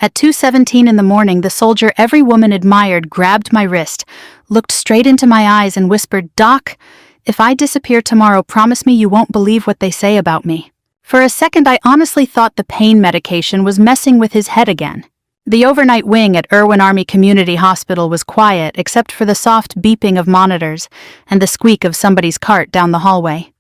At 2:17 in the morning, the soldier every woman admired grabbed my wrist, looked straight into my eyes and whispered, "Doc, if I disappear tomorrow, promise me you won't believe what they say about me." For a second, I honestly thought the pain medication was messing with his head again. The overnight wing at Irwin Army Community Hospital was quiet except for the soft beeping of monitors and the squeak of somebody's cart down the hallway.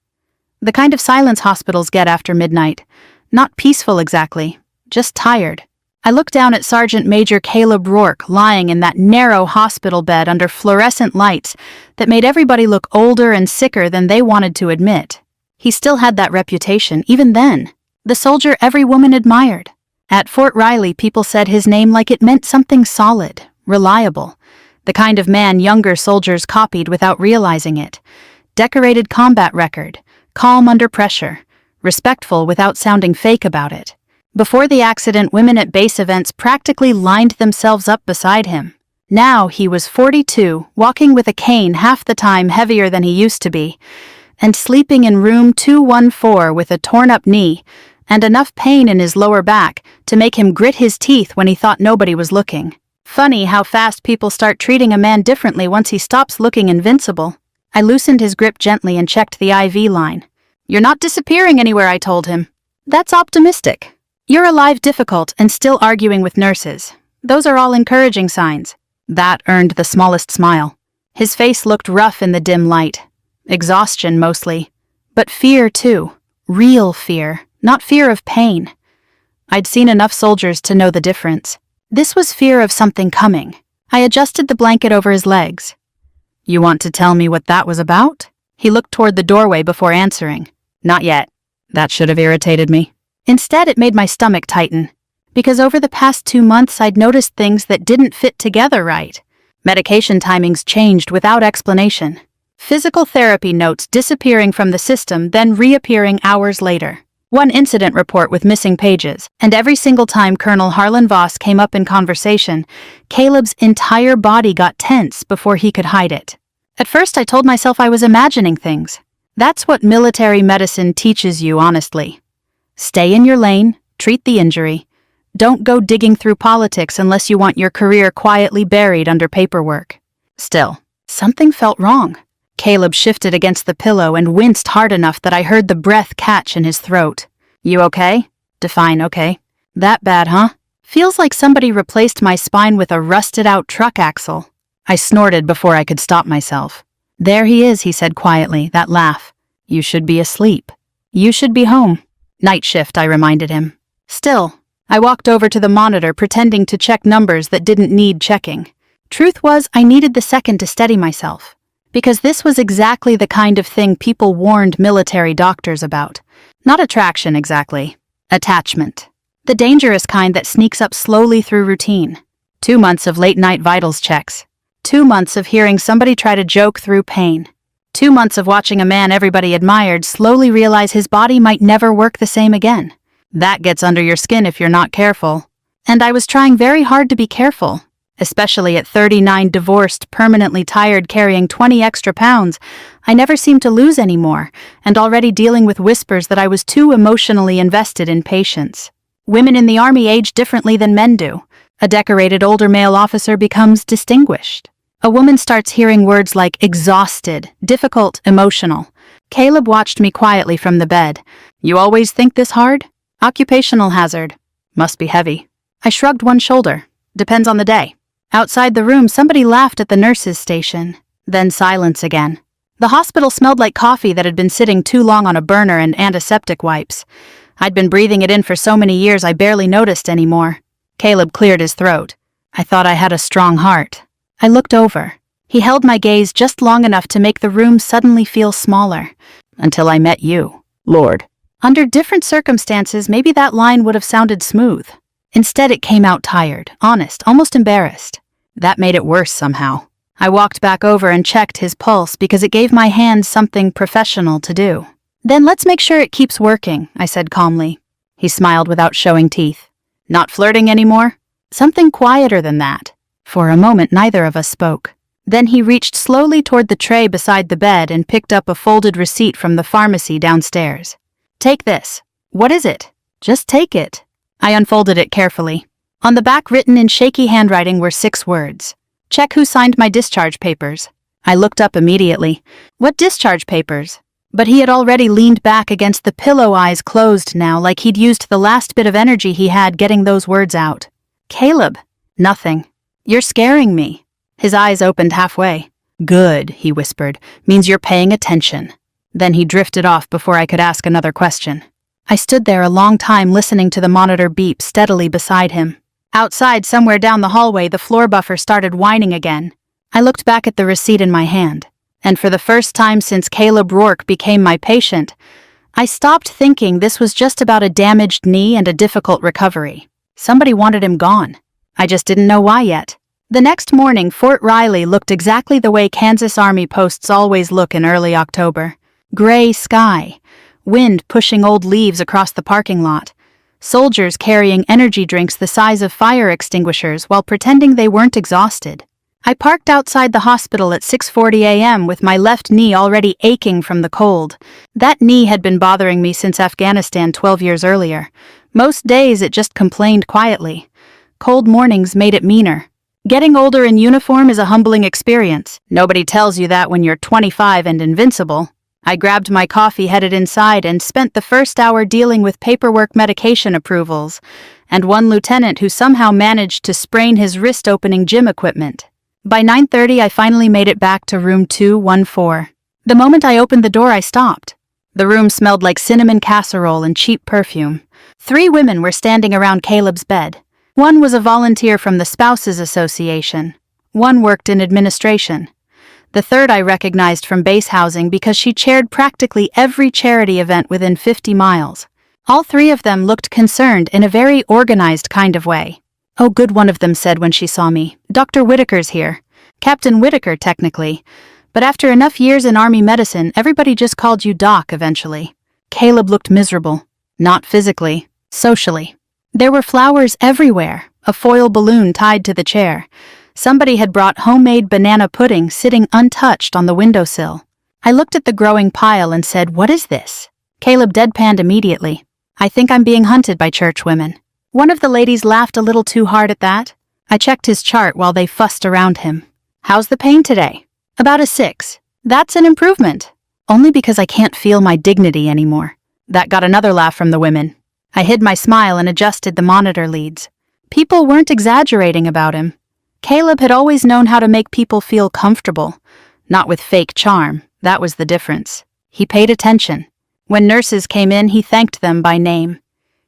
The kind of silence hospitals get after midnight. Not peaceful exactly, just tired. I looked down at Sergeant Major Caleb Rourke lying in that narrow hospital bed under fluorescent lights that made everybody look older and sicker than they wanted to admit. He still had that reputation, even then. The soldier every woman admired. At Fort Riley, people said his name like it meant something solid, reliable. The kind of man younger soldiers copied without realizing it. Decorated combat record, calm under pressure, respectful without sounding fake about it. Before the accident, women at base events practically lined themselves up beside him. Now he was 42, walking with a cane half the time heavier than he used to be, and sleeping in room 214 with a torn-up knee and enough pain in his lower back to make him grit his teeth when he thought nobody was looking. Funny how fast people start treating a man differently once he stops looking invincible. I loosened his grip gently and checked the IV line. "You're not disappearing anywhere," I told him. "That's optimistic. You're alive, difficult, and still arguing with nurses. Those are all encouraging signs." That earned the smallest smile. His face looked rough in the dim light. Exhaustion, mostly. But fear, too. Real fear, not fear of pain. I'd seen enough soldiers to know the difference. This was fear of something coming. I adjusted the blanket over his legs. "You want to tell me what that was about?" He looked toward the doorway before answering. "Not yet." That should have irritated me. Instead, it made my stomach tighten. Because over the past 2 months, I'd noticed things that didn't fit together right. Medication timings changed without explanation. Physical therapy notes disappearing from the system, then reappearing hours later. One incident report with missing pages, and every single time Colonel Harlan Voss came up in conversation, Caleb's entire body got tense before he could hide it. At first, I told myself I was imagining things. That's what military medicine teaches you, honestly. Stay in your lane, treat the injury. Don't go digging through politics unless you want your career quietly buried under paperwork. Still, something felt wrong. Caleb shifted against the pillow and winced hard enough that I heard the breath catch in his throat. "You okay?" Define okay. "That bad, huh?" "Feels like somebody replaced my spine with a rusted-out truck axle." I snorted before I could stop myself. "There he is," he said quietly, that laugh. "You should be asleep. You should be home." "Night shift," I reminded him. Still, I walked over to the monitor pretending to check numbers that didn't need checking. Truth was, I needed the second to steady myself. Because this was exactly the kind of thing people warned military doctors about. Not attraction, exactly. Attachment. The dangerous kind that sneaks up slowly through routine. 2 months of late-night vitals checks. 2 months of hearing somebody try to joke through pain. 2 months of watching a man everybody admired slowly realize his body might never work the same again. That gets under your skin if you're not careful. And I was trying very hard to be careful. Especially at 39, divorced, permanently tired, carrying 20 extra pounds, I never seemed to lose any more, and already dealing with whispers that I was too emotionally invested in patients. Women in the Army age differently than men do. A decorated older male officer becomes distinguished. A woman starts hearing words like exhausted, difficult, emotional. Caleb watched me quietly from the bed. "You always think this hard?" "Occupational hazard." "Must be heavy." I shrugged one shoulder. "Depends on the day." Outside the room, somebody laughed at the nurse's station. Then silence again. The hospital smelled like coffee that had been sitting too long on a burner and antiseptic wipes. I'd been breathing it in for so many years I barely noticed anymore. Caleb cleared his throat. "I thought I had a strong heart." I looked over. He held my gaze just long enough to make the room suddenly feel smaller. "Until I met you, Lord." Under different circumstances, maybe that line would have sounded smooth. Instead, it came out tired, honest, almost embarrassed. That made it worse somehow. I walked back over and checked his pulse because it gave my hand something professional to do. "Then let's make sure it keeps working," I said calmly. He smiled without showing teeth. "Not flirting anymore?" "Something quieter than that." For a moment, neither of us spoke. Then he reached slowly toward the tray beside the bed and picked up a folded receipt from the pharmacy downstairs. "Take this." "What is it?" "Just take it." I unfolded it carefully. On the back, written in shaky handwriting, were 6 words. Check who signed my discharge papers. I looked up immediately. What discharge papers? But he had already leaned back against the pillow, eyes closed now, like he'd used the last bit of energy he had getting those words out. Caleb. Nothing. You're scaring me. His eyes opened halfway. Good, he whispered. Means you're paying attention. Then he drifted off before I could ask another question. I stood there a long time listening to the monitor beep steadily beside him. Outside, somewhere down the hallway, the floor buffer started whining again. I looked back at the receipt in my hand, and for the first time since Caleb Rourke became my patient, I stopped thinking this was just about a damaged knee and a difficult recovery. Somebody wanted him gone. I just didn't know why yet. The next morning, Fort Riley looked exactly the way Kansas Army posts always look in early October. Gray sky, wind pushing old leaves across the parking lot, soldiers carrying energy drinks the size of fire extinguishers while pretending they weren't exhausted. I parked outside the hospital at 6:40 a.m. with my left knee already aching from the cold. That knee had been bothering me since Afghanistan 12 years earlier. Most days it just complained quietly. Cold mornings made it meaner. Getting older in uniform is a humbling experience. Nobody tells you that when you're 25 and invincible. I grabbed my coffee, headed inside, and spent the first hour dealing with paperwork, medication approvals, and one lieutenant who somehow managed to sprain his wrist opening gym equipment. By 9:30, I finally made it back to room 214. The moment I opened the door, I stopped. The room smelled like cinnamon casserole and cheap perfume. 3 women were standing around Caleb's bed. One was a volunteer from the Spouses Association. One worked in administration. The third I recognized from base housing because she chaired practically every charity event within 50 miles. All 3 of them looked concerned in a very organized kind of way. Oh, good, one of them said when she saw me. Dr. Whitaker's here. Captain Whitaker, technically. But after enough years in Army medicine, everybody just called you Doc eventually. Caleb looked miserable. Not physically, socially. There were flowers everywhere, a foil balloon tied to the chair. Somebody had brought homemade banana pudding sitting untouched on the windowsill. I looked at the growing pile and said, "What is this?" Caleb deadpanned immediately. "I think I'm being hunted by church women." One of the ladies laughed a little too hard at that. I checked his chart while they fussed around him. "How's the pain today?" "About a 6. That's an improvement." "Only because I can't feel my dignity anymore." That got another laugh from the women. I hid my smile and adjusted the monitor leads. People weren't exaggerating about him. Caleb had always known how to make people feel comfortable. Not with fake charm, that was the difference. He paid attention. When nurses came in, he thanked them by name.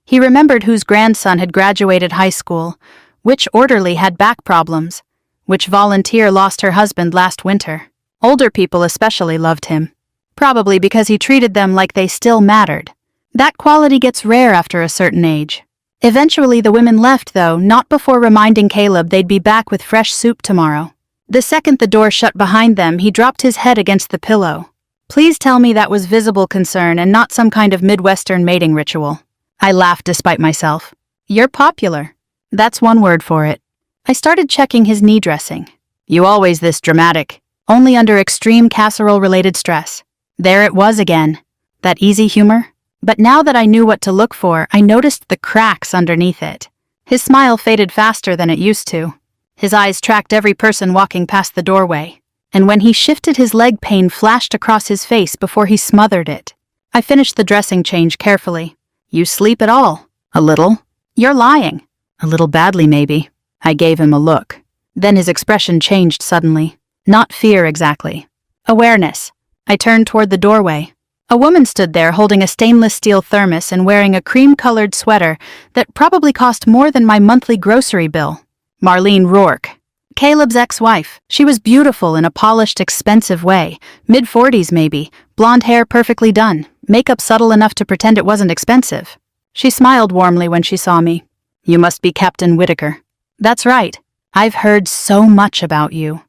He remembered whose grandson had graduated high school, which orderly had back problems, which volunteer lost her husband last winter. Older people especially loved him. Probably because he treated them like they still mattered. That quality gets rare after a certain age. Eventually the women left, though, not before reminding Caleb they'd be back with fresh soup tomorrow. The second the door shut behind them, he dropped his head against the pillow. Please tell me that was visible concern and not some kind of Midwestern mating ritual. I laughed despite myself. You're popular. That's one word for it. I started checking his knee dressing. You always this dramatic. Only under extreme casserole-related stress. There it was again. That easy humor? But now that I knew what to look for, I noticed the cracks underneath it. His smile faded faster than it used to. His eyes tracked every person walking past the doorway. And when he shifted, his leg pain flashed across his face before he smothered it. I finished the dressing change carefully. You sleep at all? A little. You're lying. A little badly, maybe. I gave him a look. Then his expression changed suddenly. Not fear exactly. Awareness. I turned toward the doorway. A woman stood there holding a stainless steel thermos and wearing a cream-colored sweater that probably cost more than my monthly grocery bill. Marlene Rourke. Caleb's ex-wife. She was beautiful in a polished, expensive way. Mid-40s maybe. Blonde hair perfectly done. Makeup subtle enough to pretend it wasn't expensive. She smiled warmly when she saw me. You must be Captain Whitaker. That's right. I've heard so much about you.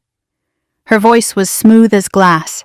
Her voice was smooth as glass.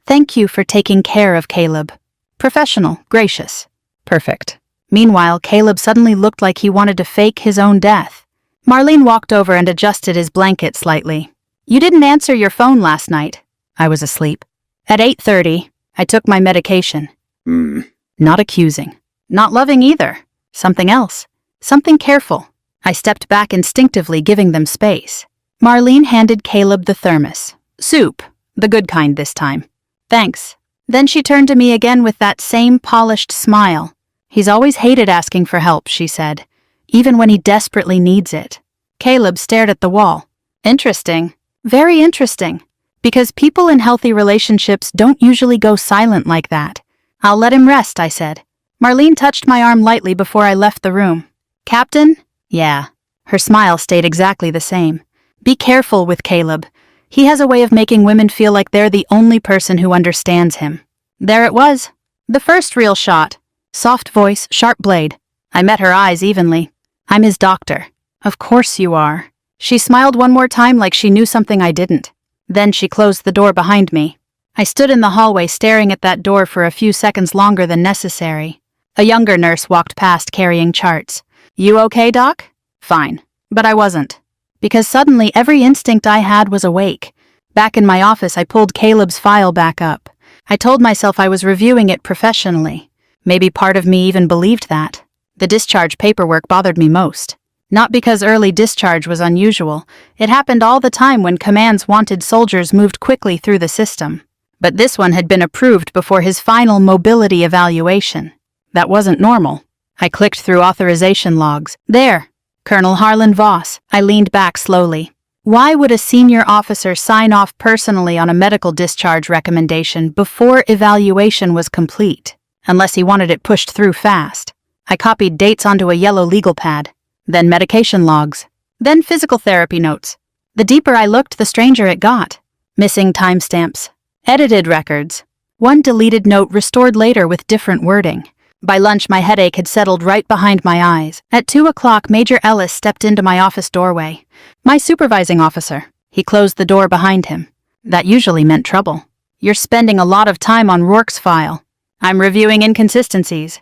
Thank you for taking care of Caleb. Professional, gracious. Perfect. Meanwhile, Caleb suddenly looked like he wanted to fake his own death. Marlene walked over and adjusted his blanket slightly. You didn't answer your phone last night. I was asleep. At 8:30, I took my medication. Not accusing. Not loving either. Something else. Something careful. I stepped back instinctively, giving them space. Marlene handed Caleb the thermos. Soup. The good kind this time. Thanks. Then she turned to me again with that same polished smile. He's always hated asking for help, she said, even when he desperately needs it. Caleb stared at the wall. Interesting. Very interesting. Because people in healthy relationships don't usually go silent like that. I'll let him rest, I said. Marlene touched my arm lightly before I left the room. Captain? Yeah. Her smile stayed exactly the same. Be careful with Caleb. He has a way of making women feel like they're the only person who understands him. There it was. The first real shot. Soft voice, sharp blade. I met her eyes evenly. I'm his doctor. Of course you are. She smiled one more time like she knew something I didn't. Then she closed the door behind me. I stood in the hallway staring at that door for a few seconds longer than necessary. A younger nurse walked past carrying charts. You okay, Doc? Fine. But I wasn't. Because suddenly every instinct I had was awake. Back in my office, I pulled Caleb's file back up. I told myself I was reviewing it professionally. Maybe part of me even believed that. The discharge paperwork bothered me most. Not because early discharge was unusual. It happened all the time when commands wanted soldiers moved quickly through the system. But this one had been approved before his final mobility evaluation. That wasn't normal. I clicked through authorization logs. There. Colonel Harlan Voss. I leaned back slowly. Why would a senior officer sign off personally on a medical discharge recommendation before evaluation was complete? Unless he wanted it pushed through fast. I copied dates onto a yellow legal pad. Then medication logs. Then physical therapy notes. The deeper I looked, the stranger it got. Missing timestamps. Edited records. One deleted note restored later with different wording. By lunch, my headache had settled right behind my eyes. At 2 o'clock, Major Ellis stepped into my office doorway. My supervising officer. He closed the door behind him. That usually meant trouble. You're spending a lot of time on Rourke's file. I'm reviewing inconsistencies.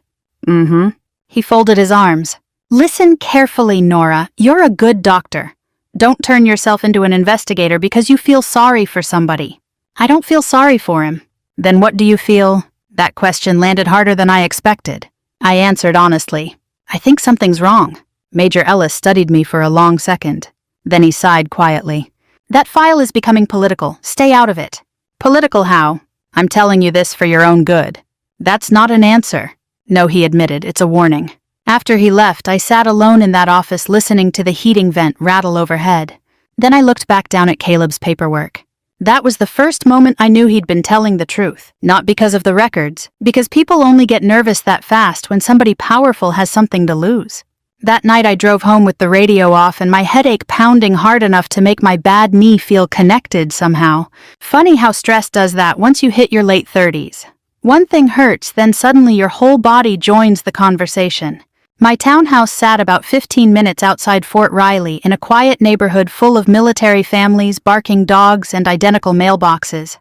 He folded his arms. Listen carefully, Nora. You're a good doctor. Don't turn yourself into an investigator because you feel sorry for somebody. I don't feel sorry for him. Then what do you feel? That question landed harder than I expected. I answered honestly. I think something's wrong. Major Ellis studied me for a long second. Then he sighed quietly. That file is becoming political. Stay out of it. Political how? I'm telling you this for your own good. That's not an answer. No, he admitted. It's a warning. After he left, I sat alone in that office listening to the heating vent rattle overhead. Then I looked back down at Caleb's paperwork. That was the first moment I knew he'd been telling the truth. Not because of the records, because people only get nervous that fast when somebody powerful has something to lose. That night I drove home with the radio off and my headache pounding hard enough to make my bad knee feel connected somehow. Funny how stress does that once you hit your late 30s. One thing hurts, then suddenly your whole body joins the conversation. My townhouse sat about 15 minutes outside Fort Riley in a quiet neighborhood full of military families, barking dogs, and identical mailboxes.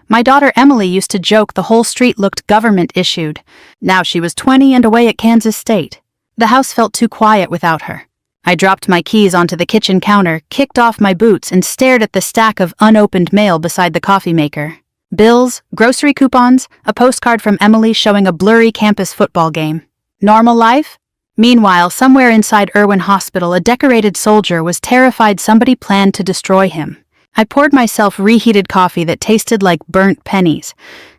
My daughter Emily used to joke the whole street looked government-issued. Now she was 20 and away at Kansas State. The house felt too quiet without her. I dropped my keys onto the kitchen counter, kicked off my boots, and stared at the stack of unopened mail beside the coffee maker. Bills, grocery coupons, a postcard from Emily showing a blurry campus football game. Normal life? Meanwhile, somewhere inside Irwin Hospital, a decorated soldier was terrified somebody planned to destroy him. I poured myself reheated coffee that tasted like burnt pennies,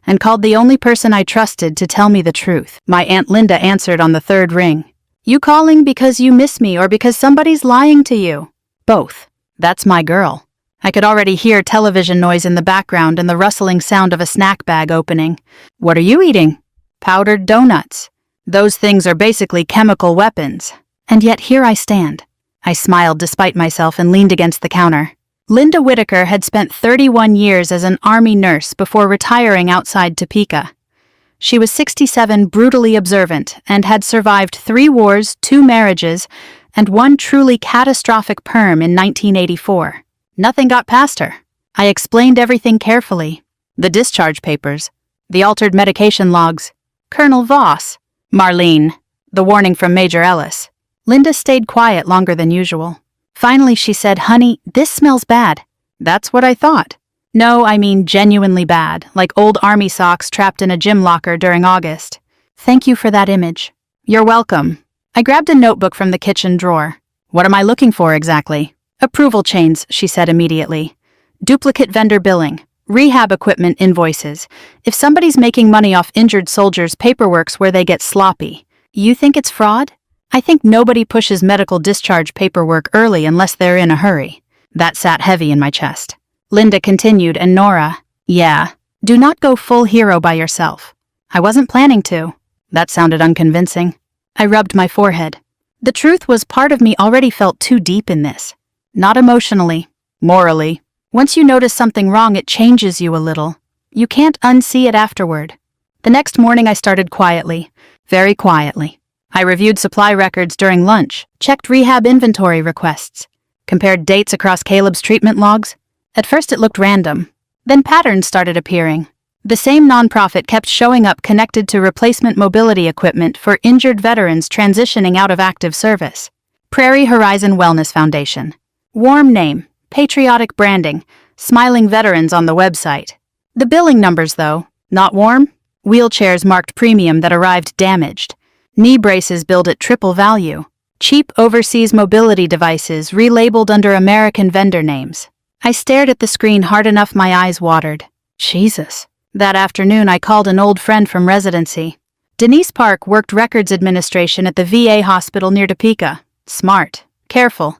and called the only person I trusted to tell me the truth. My Aunt Linda answered on the third ring. You calling because you miss me or because somebody's lying to you? Both. That's my girl. I could already hear television noise in the background and the rustling sound of a snack bag opening. What are you eating? Powdered donuts. Those things are basically chemical weapons. And yet here I stand. I smiled despite myself and leaned against the counter. Linda Whitaker had spent 31 years as an Army nurse before retiring outside Topeka. She was 67, brutally observant, and had survived 3 wars, 2 marriages, and 1 truly catastrophic perm in 1984. Nothing got past her. I explained everything carefully. The discharge papers, the altered medication logs, Colonel Voss, Marlene, the warning from Major Ellis. Linda stayed quiet longer than usual. Finally she said, Honey, this smells bad. That's what I thought. No, I mean genuinely bad, like old army socks trapped in a gym locker during August. Thank you for that image. You're welcome. I grabbed a notebook from the kitchen drawer. What am I looking for exactly? Approval chains, she said immediately. Duplicate vendor billing. Rehab equipment invoices. If somebody's making money off injured soldiers' paperwork's where they get sloppy. You think it's fraud? I think nobody pushes medical discharge paperwork early unless they're in a hurry. That sat heavy in my chest. Linda continued, and Nora, yeah, do not go full hero by yourself. I wasn't planning to. That sounded unconvincing. I rubbed my forehead. The truth was part of me already felt too deep in this. Not emotionally, morally. Once you notice something wrong, it changes you a little. You can't unsee it afterward. The next morning I started quietly, very quietly. I reviewed supply records during lunch, checked rehab inventory requests, compared dates across Caleb's treatment logs. At first it looked random. Then patterns started appearing. The same nonprofit kept showing up connected to replacement mobility equipment for injured veterans transitioning out of active service. Prairie Horizon Wellness Foundation. Warm name, patriotic branding, smiling veterans on the website. The billing numbers, though, not warm. Wheelchairs marked premium that arrived damaged. Knee braces billed at triple value. Cheap overseas mobility devices relabeled under American vendor names. I stared at the screen hard enough my eyes watered. Jesus. That afternoon I called an old friend from residency. Denise Park worked records administration at the VA hospital near Topeka. Smart. Careful.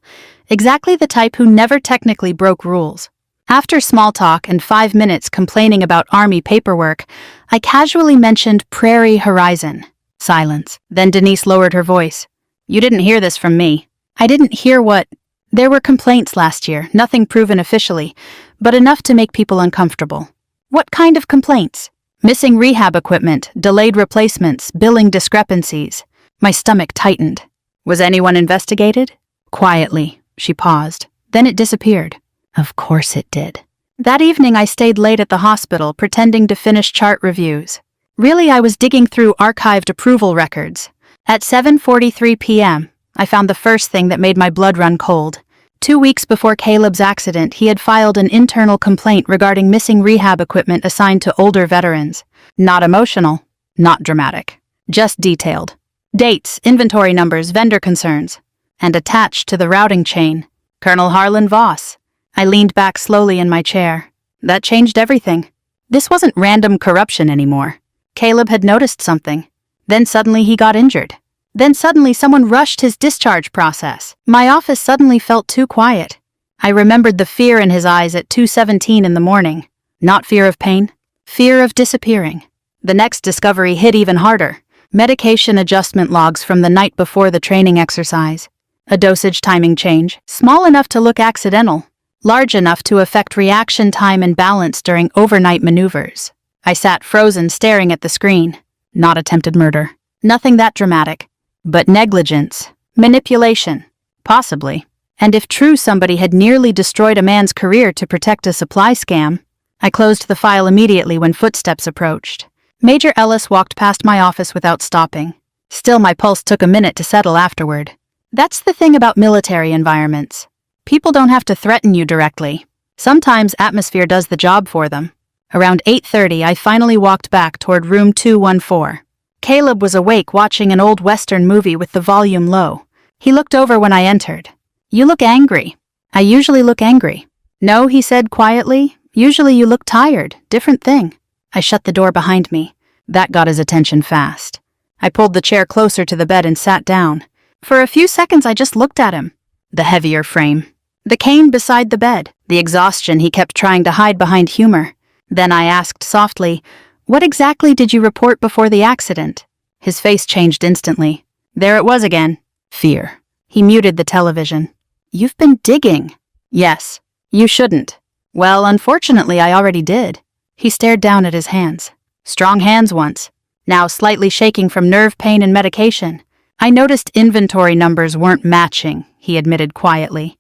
Exactly the type who never technically broke rules. After small talk and 5 minutes complaining about Army paperwork, I casually mentioned Prairie Horizon. Silence. Then Denise lowered her voice. You didn't hear this from me. I didn't hear what... There were complaints last year, nothing proven officially, but enough to make people uncomfortable. What kind of complaints? Missing rehab equipment, delayed replacements, billing discrepancies. My stomach tightened. Was anyone investigated? Quietly. She paused. Then it disappeared. Of course it did. That evening I stayed late at the hospital pretending to finish chart reviews. Really, I was digging through archived approval records. At 7:43 p.m., I found the first thing that made my blood run cold. 2 weeks before Caleb's accident, he had filed an internal complaint regarding missing rehab equipment assigned to older veterans. Not emotional, not dramatic, just detailed. Dates, inventory numbers, vendor concerns. And attached to the routing chain, Colonel Harlan Voss. I leaned back slowly in my chair. That changed everything. This wasn't random corruption anymore. Caleb had noticed something. Then suddenly he got injured. Then suddenly someone rushed his discharge process. My office suddenly felt too quiet. I remembered the fear in his eyes at 2:17 in the morning. Not fear of pain, fear of disappearing. The next discovery hit even harder. Medication adjustment logs from the night before the training exercise. A dosage timing change, small enough to look accidental, large enough to affect reaction time and balance during overnight maneuvers. I sat frozen staring at the screen. Not attempted murder. Nothing that dramatic. But negligence. Manipulation. Possibly. And if true, somebody had nearly destroyed a man's career to protect a supply scam. I closed the file immediately when footsteps approached. Major Ellis walked past my office without stopping. Still, my pulse took a minute to settle afterward. That's the thing about military environments. People don't have to threaten you directly. Sometimes atmosphere does the job for them. Around 8:30, I finally walked back toward room 214. Caleb was awake watching an old Western movie with the volume low. He looked over when I entered. You look angry. I usually look angry. No, he said quietly. Usually you look tired. Different thing. I shut the door behind me. That got his attention fast. I pulled the chair closer to the bed and sat down. For a few seconds I just looked at him. The heavier frame. The cane beside the bed. The exhaustion he kept trying to hide behind humor. Then I asked softly, "What exactly did you report before the accident?" His face changed instantly. There it was again. Fear. He muted the television. "You've been digging." "Yes. You shouldn't." "Well, unfortunately I already did." He stared down at his hands. Strong hands once. Now slightly shaking from nerve pain and medication. I noticed inventory numbers weren't matching, he admitted quietly.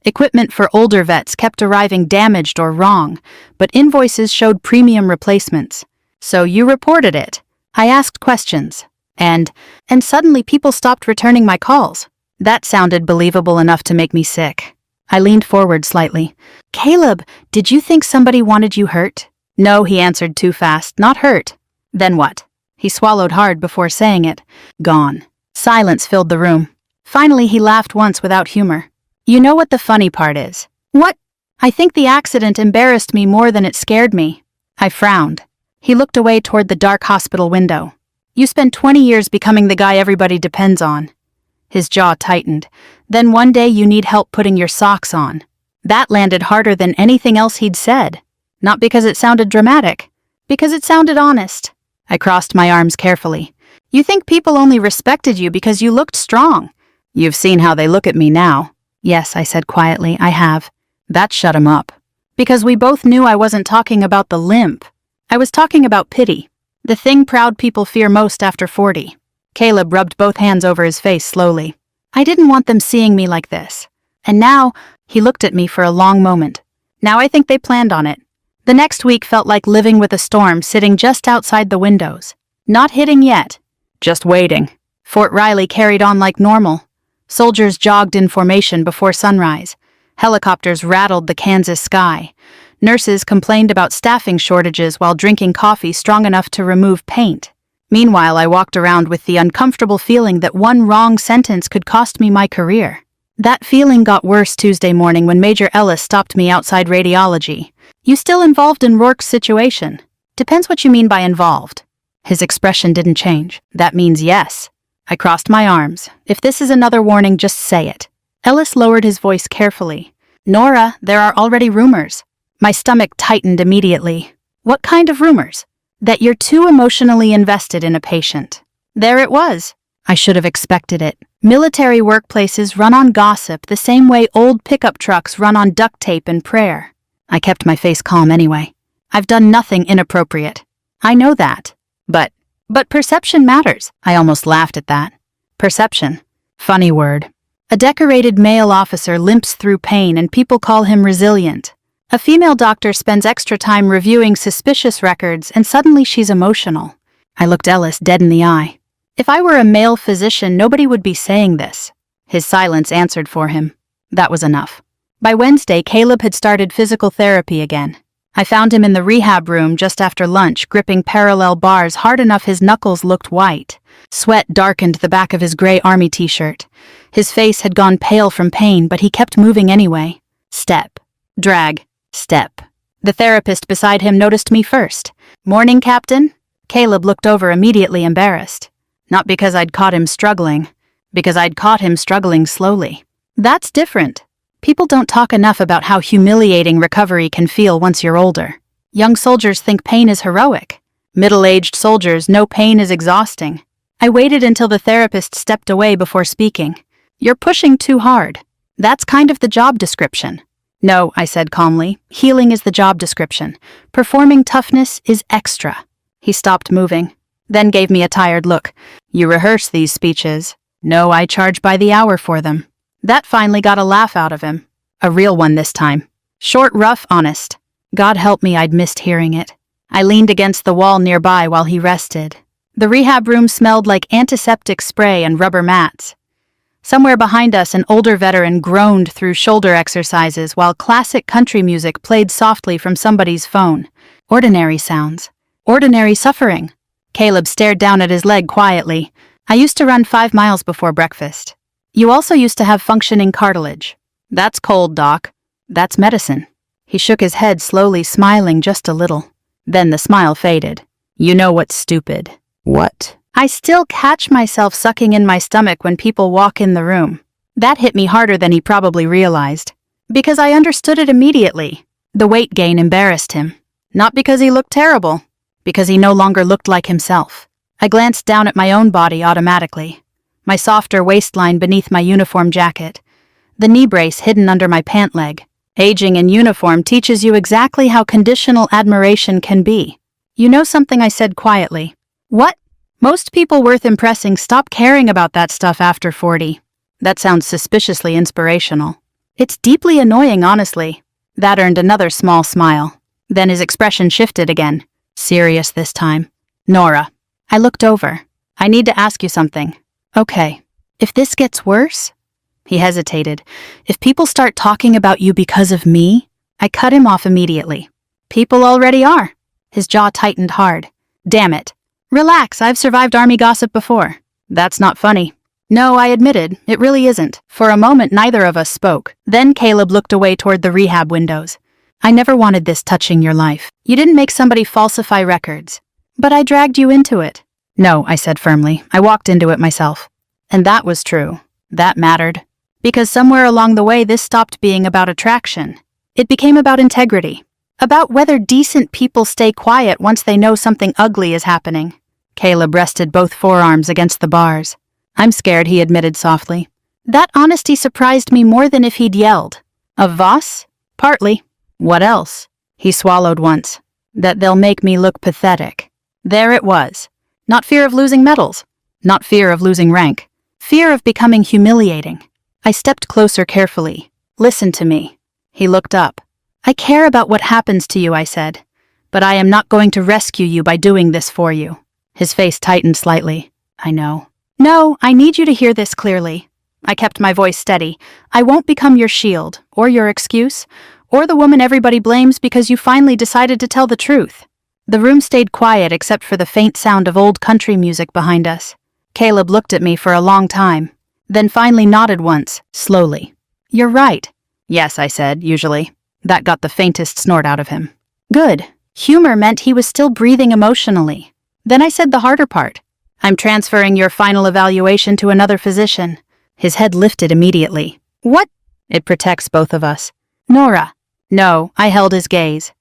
Equipment for older vets kept arriving damaged or wrong, but invoices showed premium replacements. So you reported it. I asked questions. And suddenly people stopped returning my calls. That sounded believable enough to make me sick. I leaned forward slightly. "Caleb, did you think somebody wanted you hurt?" "No," he answered too fast. "Not hurt." "Then what?" He swallowed hard before saying it. "Gone." Silence filled the room. Finally, he laughed once without humor. You know what the funny part is? What? I think the accident embarrassed me more than it scared me. I frowned. He looked away toward the dark hospital window. You spend 20 years becoming the guy everybody depends on. His jaw tightened. Then one day you need help putting your socks on. That landed harder than anything else he'd said. Not because it sounded dramatic, because it sounded honest. I crossed my arms carefully. You think people only respected you because you looked strong. You've seen how they look at me now. Yes, I said quietly, I have. That shut him up. Because we both knew I wasn't talking about the limp. I was talking about pity. The thing proud people fear most after 40. Caleb rubbed both hands over his face slowly. I didn't want them seeing me like this. And now, he looked at me for a long moment. Now I think they planned on it. The next week felt like living with a storm sitting just outside the windows. Not hitting yet. Just waiting. Fort Riley carried on like normal. Soldiers jogged in formation before sunrise. Helicopters rattled the Kansas sky. Nurses complained about staffing shortages while drinking coffee strong enough to remove paint. Meanwhile, I walked around with the uncomfortable feeling that one wrong sentence could cost me my career. That feeling got worse Tuesday morning when Major Ellis stopped me outside radiology. You still involved in Rourke's situation? Depends what you mean by involved. His expression didn't change. That means yes. I crossed my arms. If this is another warning, just say it. Ellis lowered his voice carefully. Nora, there are already rumors. My stomach tightened immediately. What kind of rumors? That you're too emotionally invested in a patient. There it was. I should have expected it. Military workplaces run on gossip the same way old pickup trucks run on duct tape and prayer. I kept my face calm anyway. I've done nothing inappropriate. I know that. But perception matters. I almost laughed at that. Perception. Funny word. A decorated male officer limps through pain and people call him resilient. A female doctor spends extra time reviewing suspicious records and suddenly she's emotional. I looked Ellis dead in the eye. If I were a male physician, nobody would be saying this. His silence answered for him. That was enough. By Wednesday, Caleb had started physical therapy again. I found him in the rehab room just after lunch, gripping parallel bars hard enough his knuckles looked white. Sweat darkened the back of his gray army t-shirt. His face had gone pale from pain, but he kept moving anyway. Step. Drag. Step. The therapist beside him noticed me first. Morning, Captain? Caleb looked over immediately embarrassed. Not because I'd caught him struggling, because I'd caught him struggling slowly. That's different. People don't talk enough about how humiliating recovery can feel once you're older. Young soldiers think pain is heroic. Middle-aged soldiers know pain is exhausting. I waited until the therapist stepped away before speaking. You're pushing too hard. That's kind of the job description. No, I said calmly. Healing is the job description. Performing toughness is extra. He stopped moving, then gave me a tired look. You rehearse these speeches. No, I charge by the hour for them. That finally got a laugh out of him. A real one this time. Short, rough, honest. God help me, I'd missed hearing it. I leaned against the wall nearby while he rested. The rehab room smelled like antiseptic spray and rubber mats. Somewhere behind us, an older veteran groaned through shoulder exercises while classic country music played softly from somebody's phone. Ordinary sounds. Ordinary suffering. Caleb stared down at his leg quietly. I used to run 5 miles before breakfast. You also used to have functioning cartilage. That's cold, Doc. That's medicine. He shook his head slowly, smiling just a little. Then the smile faded. You know what's stupid? What? I still catch myself sucking in my stomach when people walk in the room. That hit me harder than he probably realized. Because I understood it immediately. The weight gain embarrassed him. Not because he looked terrible. Because he no longer looked like himself. I glanced down at my own body automatically. My softer waistline beneath my uniform jacket. The knee brace hidden under my pant leg. Aging in uniform teaches you exactly how conditional admiration can be. You know something, I said quietly. What? Most people worth impressing stop caring about that stuff after 40. That sounds suspiciously inspirational. It's deeply annoying, honestly. That earned another small smile. Then his expression shifted again. Serious this time. Nora. I looked over. I need to ask you something. Okay. If this gets worse? He hesitated. If people start talking about you because of me? I cut him off immediately. People already are. His jaw tightened hard. Damn it. Relax, I've survived army gossip before. That's not funny. No, I admitted, it really isn't. For a moment, neither of us spoke. Then Caleb looked away toward the rehab windows. I never wanted this touching your life. You didn't make somebody falsify records. But I dragged you into it. No, I said firmly. I walked into it myself. And that was true. That mattered. Because somewhere along the way, this stopped being about attraction. It became about integrity. About whether decent people stay quiet once they know something ugly is happening. Caleb rested both forearms against the bars. I'm scared, he admitted softly. That honesty surprised me more than if he'd yelled. Of Voss? Partly. What else? He swallowed once. That they'll make me look pathetic. There it was. Not fear of losing medals. Not fear of losing rank. Fear of becoming humiliating. I stepped closer carefully. Listen to me. He looked up. I care about what happens to you, I said. But I am not going to rescue you by doing this for you. His face tightened slightly. I know. No, I need you to hear this clearly. I kept my voice steady. I won't become your shield, or your excuse, or the woman everybody blames because you finally decided to tell the truth. The room stayed quiet except for the faint sound of old country music behind us. Caleb looked at me for a long time, then finally nodded once, slowly. You're right. Yes, I said, usually. That got the faintest snort out of him. Good. Humor meant he was still breathing emotionally. Then I said the harder part. I'm transferring your final evaluation to another physician. His head lifted immediately. What? It protects both of us. Nora. No, I held his gaze.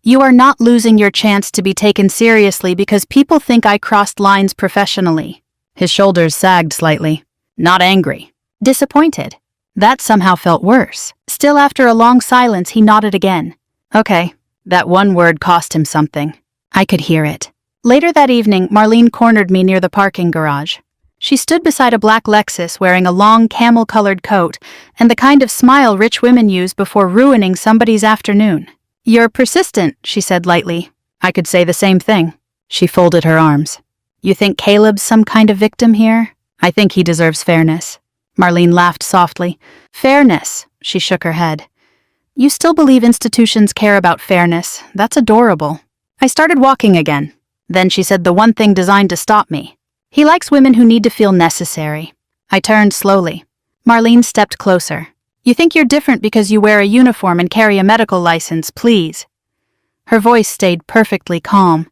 You are not losing your chance to be taken seriously because people think I crossed lines professionally. His shoulders sagged slightly. Not angry. Disappointed. That somehow felt worse. Still, after a long silence, he nodded again. Okay. That one word cost him something. I could hear it. Later that evening, Marlene cornered me near the parking garage. She stood beside a black Lexus wearing a long camel-colored coat and the kind of smile rich women use before ruining somebody's afternoon. You're persistent, she said lightly. I could say the same thing. She folded her arms. You think Caleb's some kind of victim here? I think he deserves fairness. Marlene laughed softly. Fairness, she shook her head. You still believe institutions care about fairness. That's adorable. I started walking again. Then she said the one thing designed to stop me. He likes women who need to feel necessary. I turned slowly. Marlene stepped closer. You think you're different because you wear a uniform and carry a medical license, please. Her voice stayed perfectly calm.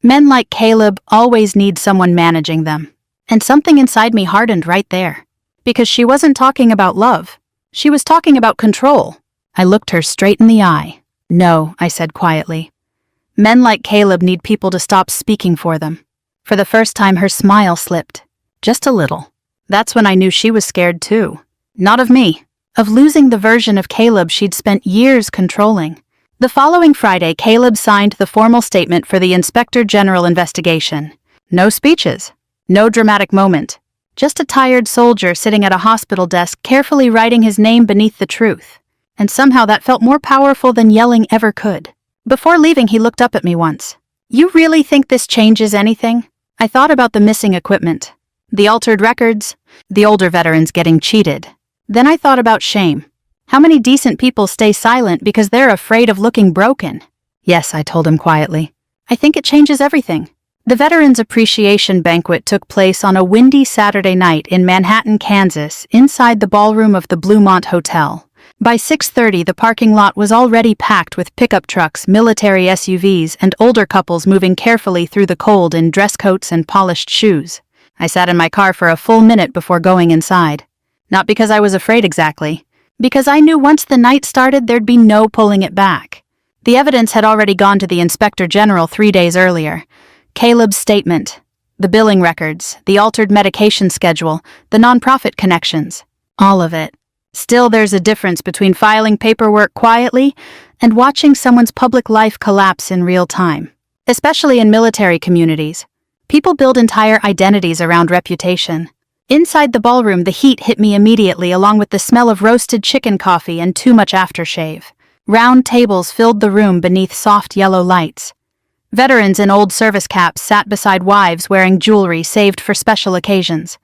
Men like Caleb always need someone managing them. And something inside me hardened right there. Because she wasn't talking about love. She was talking about control. I looked her straight in the eye. No, I said quietly. Men like Caleb need people to stop speaking for them. For the first time, her smile slipped. Just a little. That's when I knew she was scared too. Not of me. Of losing the version of Caleb she'd spent years controlling. The following Friday, Caleb signed the formal statement for the Inspector General investigation. No speeches. No dramatic moment. Just a tired soldier sitting at a hospital desk carefully writing his name beneath the truth. And somehow that felt more powerful than yelling ever could. Before leaving, he looked up at me once. You really think this changes anything? I thought about the missing equipment. The altered records. The older veterans getting cheated. Then I thought about shame. How many decent people stay silent because they're afraid of looking broken? Yes, I told him quietly. I think it changes everything. The Veterans Appreciation Banquet took place on a windy Saturday night in Manhattan, Kansas, inside the ballroom of the Bluemont Hotel. By 6:30, the parking lot was already packed with pickup trucks, military SUVs, and older couples moving carefully through the cold in dress coats and polished shoes. I sat in my car for a full minute before going inside. Not because I was afraid exactly. Because I knew once the night started, there'd be no pulling it back. The evidence had already gone to the Inspector General 3 days earlier. Caleb's statement, the billing records, the altered medication schedule, the nonprofit connections. All of it. Still, there's a difference between filing paperwork quietly and watching someone's public life collapse in real time. Especially in military communities. People build entire identities around reputation. Inside the ballroom, the heat hit me immediately, along with the smell of roasted chicken coffee and too much aftershave. Round tables filled the room beneath soft yellow lights. Veterans in old service caps sat beside wives wearing jewelry saved for special occasions.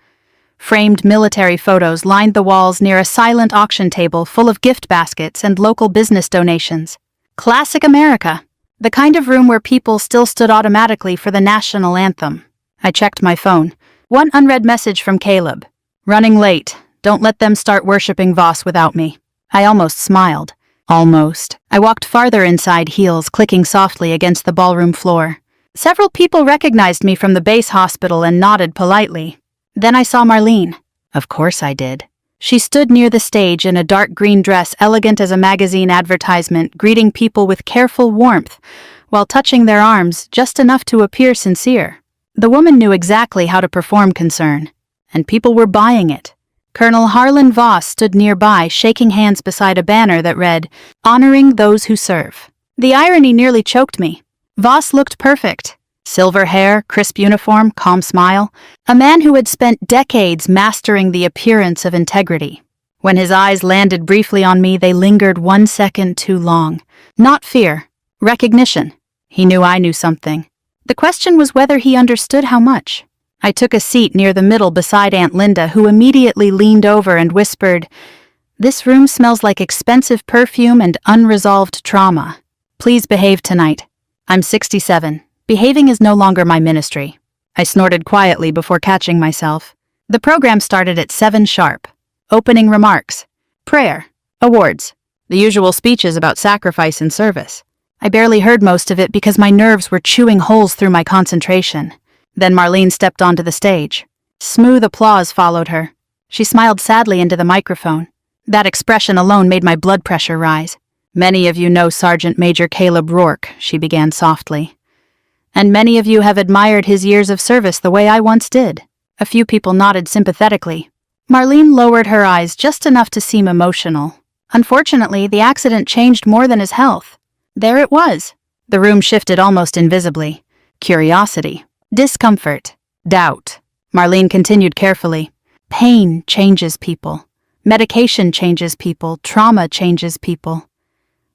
Framed military photos lined the walls near a silent auction table full of gift baskets and local business donations. Classic America. The kind of room where people still stood automatically for the national anthem. I checked my phone. One unread message from Caleb. Running late. Don't let them start worshipping Voss without me. I almost smiled. Almost. I walked farther inside, heels clicking softly against the ballroom floor. Several people recognized me from the base hospital and nodded politely. Then I saw Marlene. Of course I did. She stood near the stage in a dark green dress elegant as a magazine advertisement, greeting people with careful warmth, while touching their arms just enough to appear sincere. The woman knew exactly how to perform concern, and people were buying it. Colonel Harlan Voss stood nearby, shaking hands beside a banner that read, "Honoring those who serve." The irony nearly choked me. Voss looked perfect. Silver hair, crisp uniform, calm smile. A man who had spent decades mastering the appearance of integrity. When his eyes landed briefly on me, they lingered 1 second too long. Not fear. Recognition. He knew I knew something. The question was whether he understood how much. I took a seat near the middle beside Aunt Linda, who immediately leaned over and whispered, "This room smells like expensive perfume and unresolved trauma. Please behave tonight. I'm 67. Behaving is no longer my ministry." I snorted quietly before catching myself. The program started at 7 sharp. Opening remarks, prayer, awards, the usual speeches about sacrifice and service. I barely heard most of it because my nerves were chewing holes through my concentration. Then Marlene stepped onto the stage. Smooth applause followed her. She smiled sadly into the microphone. That expression alone made my blood pressure rise. "Many of you know Sergeant Major Caleb Rourke," she began softly. "And many of you have admired his years of service the way I once did." A few people nodded sympathetically. Marlene lowered her eyes just enough to seem emotional. Unfortunately, the accident changed more than his health. There it was. The room shifted almost invisibly. Curiosity. Discomfort. Doubt. Marlene continued carefully. Pain changes people. Medication changes people. Trauma changes people.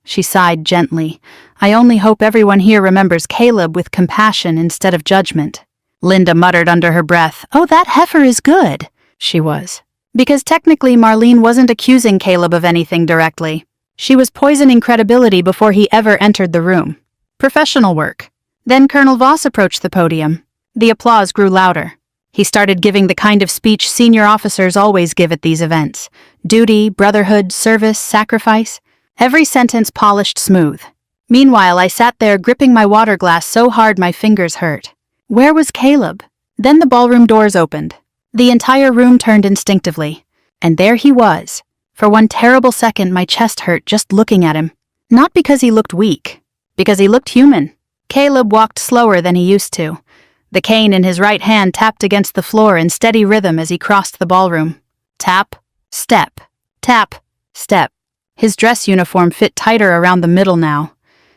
She sighed gently. "I only hope everyone here remembers Caleb with compassion instead of judgment." Linda muttered under her breath, "Oh, that heifer is good." She was. Because technically Marlene wasn't accusing Caleb of anything directly. She was poisoning credibility before he ever entered the room. Professional work. Then Colonel Voss approached the podium. The applause grew louder. He started giving the kind of speech senior officers always give at these events. Duty, brotherhood, service, sacrifice. Every sentence polished smooth. Meanwhile, I sat there gripping my water glass so hard my fingers hurt. Where was Caleb? Then the ballroom doors opened. The entire room turned instinctively. And there he was. For one terrible second, my chest hurt just looking at him. Not because he looked weak. Because he looked human. Caleb walked slower than he used to. The cane in his right hand tapped against the floor in steady rhythm as he crossed the ballroom. Tap, step, tap, step. His dress uniform fit tighter around the middle now.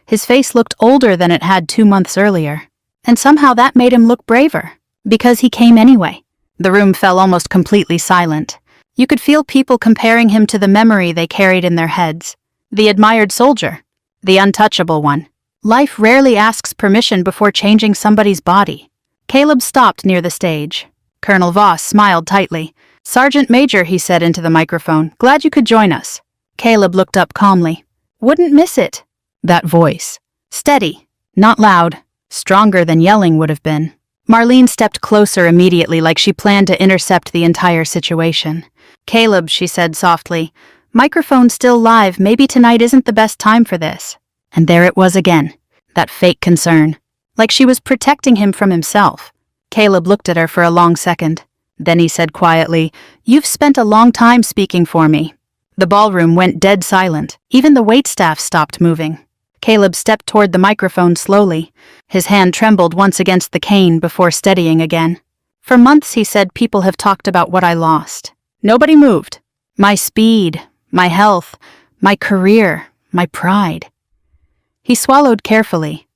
His face looked older than it had 2 months earlier. And somehow that made him look braver. Because he came anyway. The room fell almost completely silent. You could feel people comparing him to the memory they carried in their heads. The admired soldier. The untouchable one. Life rarely asks permission before changing somebody's body. Caleb stopped near the stage. Colonel Voss smiled tightly. "Sergeant Major," he said into the microphone, "glad you could join us." Caleb looked up calmly. "Wouldn't miss it." That voice. Steady. Not loud. Stronger than yelling would have been. Marlene stepped closer immediately like she planned to intercept the entire situation. "Caleb," she said softly, "microphone still live, maybe tonight isn't the best time for this." And there it was again. That fake concern. Like she was protecting him from himself. Caleb looked at her for a long second. Then he said quietly, "You've spent a long time speaking for me." The ballroom went dead silent. Even the waitstaff stopped moving. Caleb stepped toward the microphone slowly. His hand trembled once against the cane before steadying again. "For months," he said, "people have talked about what I lost. Nobody moved. My speed, my health, my career, my pride." He swallowed carefully.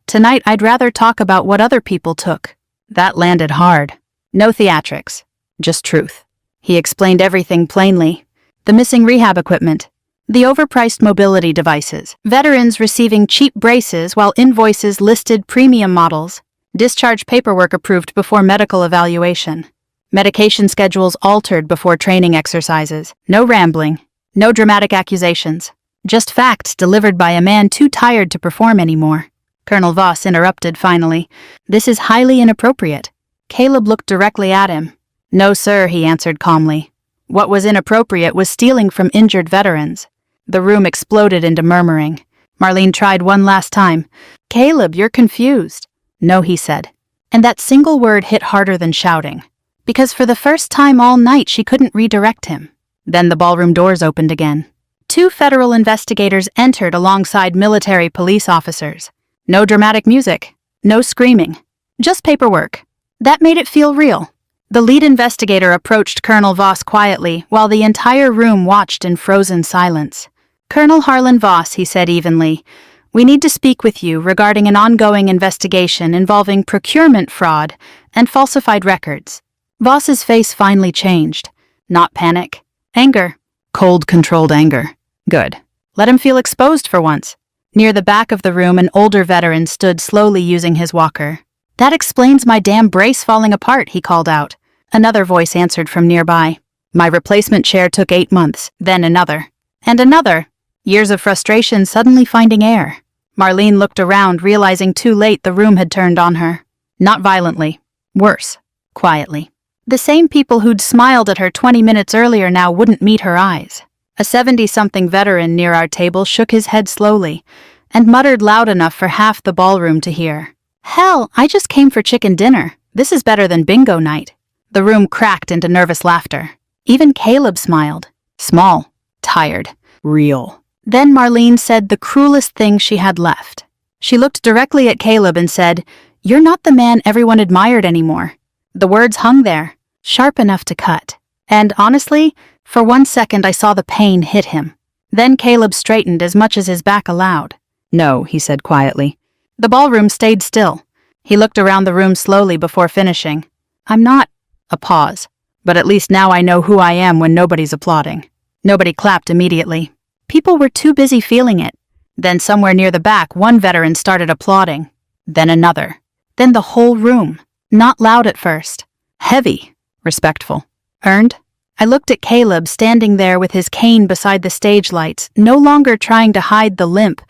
"Tonight I'd rather talk about what other people took." That landed hard. No theatrics. Just truth. He explained everything plainly. The missing rehab equipment. The overpriced mobility devices. Veterans receiving cheap braces while invoices listed premium models. Discharge paperwork approved before medical evaluation. Medication schedules altered before training exercises. No rambling. No dramatic accusations. Just facts delivered by a man too tired to perform anymore. Colonel Voss interrupted finally. "This is highly inappropriate." Caleb looked directly at him. No, sir, he answered calmly. What was inappropriate was stealing from injured veterans. The room exploded into murmuring. Marlene tried one last time. Caleb, you're confused. No, he said. And that single word hit harder than shouting. Because for the first time all night she couldn't redirect him. Then the ballroom doors opened again. 2 federal investigators entered alongside military police officers. No dramatic music. No screaming. Just paperwork. That made it feel real. The lead investigator approached Colonel Voss quietly while the entire room watched in frozen silence. Colonel Harlan Voss, he said evenly, we need to speak with you regarding an ongoing investigation involving procurement fraud and falsified records. Voss's face finally changed. Not panic. Anger. Cold, controlled anger. Good. Let him feel exposed for once. Near the back of the room, an older veteran stood slowly using his walker. That explains my damn brace falling apart, he called out. Another voice answered from nearby. My replacement chair took 8 months, then another. And another. Years of frustration suddenly finding air. Marlene looked around, realizing too late the room had turned on her. Not violently. Worse. Quietly. The same people who'd smiled at her 20 minutes earlier now wouldn't meet her eyes. A 70-something veteran near our table shook his head slowly and muttered loud enough for half the ballroom to hear. Hell, I just came for chicken dinner. This is better than bingo night. The room cracked into nervous laughter. Even Caleb smiled. Small. Tired. Real. Then Marlene said the cruelest thing she had left. She looked directly at Caleb and said, You're not the man everyone admired anymore. The words hung there, sharp enough to cut. And honestly, for 1 second I saw the pain hit him. Then Caleb straightened as much as his back allowed. No, he said quietly. The ballroom stayed still. He looked around the room slowly before finishing. I'm not... A pause. But at least now I know who I am when nobody's applauding. Nobody clapped immediately. People were too busy feeling it. Then somewhere near the back, one veteran started applauding. Then another. Then the whole room. Not loud at first. Heavy. Respectful. Earned? I looked at Caleb standing there with his cane beside the stage lights, no longer trying to hide the limp,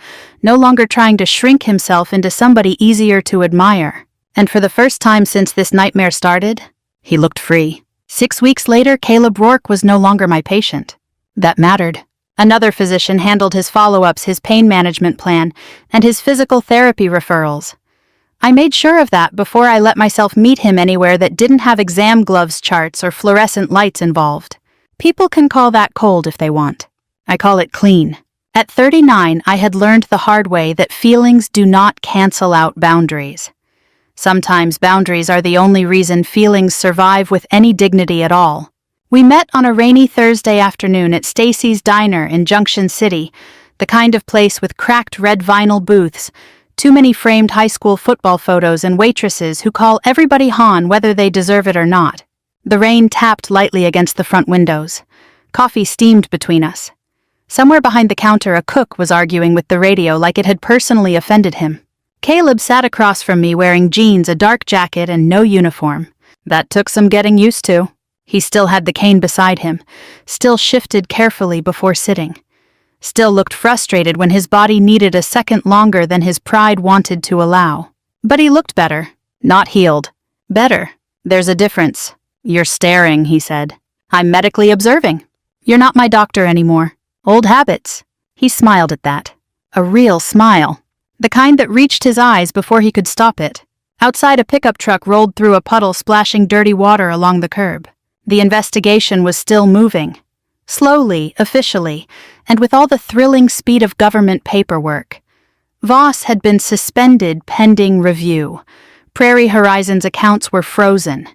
no longer trying to shrink himself into somebody easier to admire. And for the first time since this nightmare started, he looked free. 6 weeks later, Caleb Rourke was no longer my patient. That mattered. Another physician handled his follow-ups, his pain management plan, and his physical therapy referrals. I made sure of that before I let myself meet him anywhere that didn't have exam gloves charts or fluorescent lights involved. People can call that cold if they want. I call it clean. At 39, I had learned the hard way that feelings do not cancel out boundaries. Sometimes boundaries are the only reason feelings survive with any dignity at all. We met on a rainy Thursday afternoon at Stacy's Diner in Junction City, the kind of place with cracked red vinyl booths, too many framed high school football photos and waitresses who call everybody hon whether they deserve it or not. The rain tapped lightly against the front windows. Coffee steamed between us. Somewhere behind the counter a cook was arguing with the radio like it had personally offended him. Caleb sat across from me wearing jeans, a dark jacket, and no uniform. That took some getting used to. He still had the cane beside him, still shifted carefully before sitting. Still looked frustrated when his body needed a second longer than his pride wanted to allow. But he looked better. Not healed. Better. There's a difference. You're staring, he said. I'm medically observing. You're not my doctor anymore. Old habits. He smiled at that. A real smile. The kind that reached his eyes before he could stop it. Outside, a pickup truck rolled through a puddle, splashing dirty water along the curb. The investigation was still moving. Slowly, officially, and with all the thrilling speed of government paperwork. Voss had been suspended pending review. Prairie Horizon's accounts were frozen.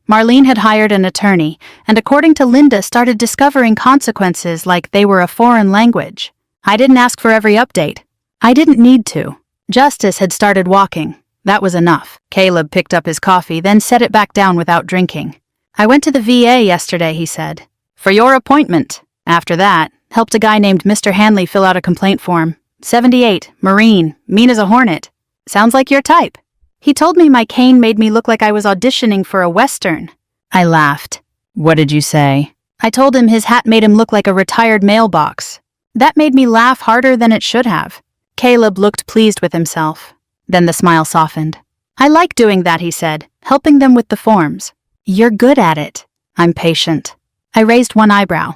Marlene had hired an attorney, and according to Linda, started discovering consequences like they were a foreign language. I didn't ask for every update. I didn't need to. Justice had started walking. That was enough. Caleb picked up his coffee, then set it back down without drinking. I went to the VA yesterday, he said. For your appointment. After that, helped a guy named Mr. Hanley fill out a complaint form. 78, Marine, mean as a hornet. Sounds like your type. He told me my cane made me look like I was auditioning for a Western. I laughed. What did you say? I told him his hat made him look like a retired mailbox. That made me laugh harder than it should have. Caleb looked pleased with himself. Then the smile softened. I like doing that, he said, helping them with the forms. You're good at it. I'm patient. I raised one eyebrow.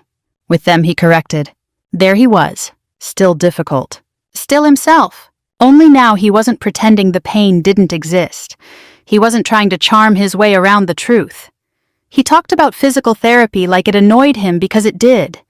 With them he corrected. There he was, still difficult. Still himself. Only now he wasn't pretending the pain didn't exist. He wasn't trying to charm his way around the truth. He talked about physical therapy like it annoyed him because it did.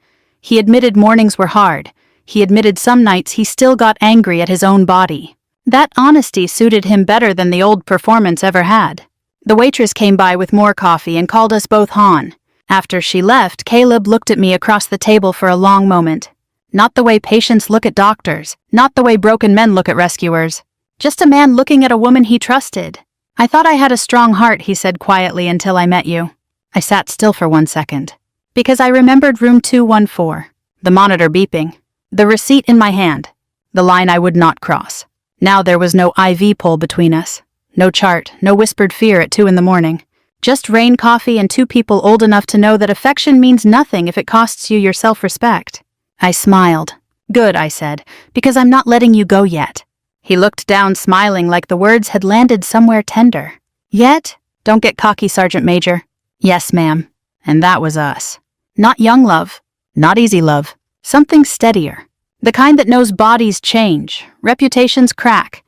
He admitted mornings were hard. He admitted some nights he still got angry at his own body. That honesty suited him better than the old performance ever had. The waitress came by with more coffee and called us both Han. After she left, Caleb looked at me across the table for a long moment. Not the way patients look at doctors, not the way broken men look at rescuers. Just a man looking at a woman he trusted. I thought I had a strong heart, he said quietly, until I met you. I sat still for 1 second. Because I remembered room 214, the monitor beeping, the receipt in my hand, the line I would not cross. Now there was no IV pole between us. No chart, no whispered fear at 2 a.m. Just rain coffee and 2 people old enough to know that affection means nothing if it costs you your self-respect. I smiled. Good, I said, because I'm not letting you go yet. He looked down smiling like the words had landed somewhere tender. Yet? Don't get cocky, Sergeant Major. Yes, ma'am. And that was us. Not young love. Not easy love. Something steadier. The kind that knows bodies change, reputations crack,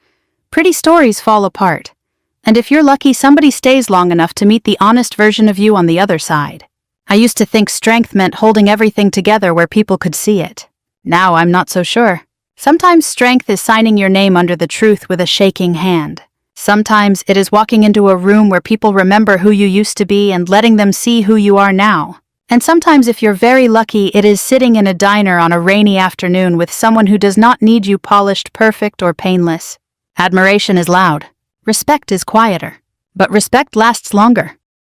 pretty stories fall apart. And if you're lucky, somebody stays long enough to meet the honest version of you on the other side. I used to think strength meant holding everything together where people could see it. Now I'm not so sure. Sometimes strength is signing your name under the truth with a shaking hand. Sometimes it is walking into a room where people remember who you used to be and letting them see who you are now. And sometimes, if you're very lucky, it is sitting in a diner on a rainy afternoon with someone who does not need you polished, perfect, or painless. Admiration is loud. Respect is quieter. But respect lasts longer.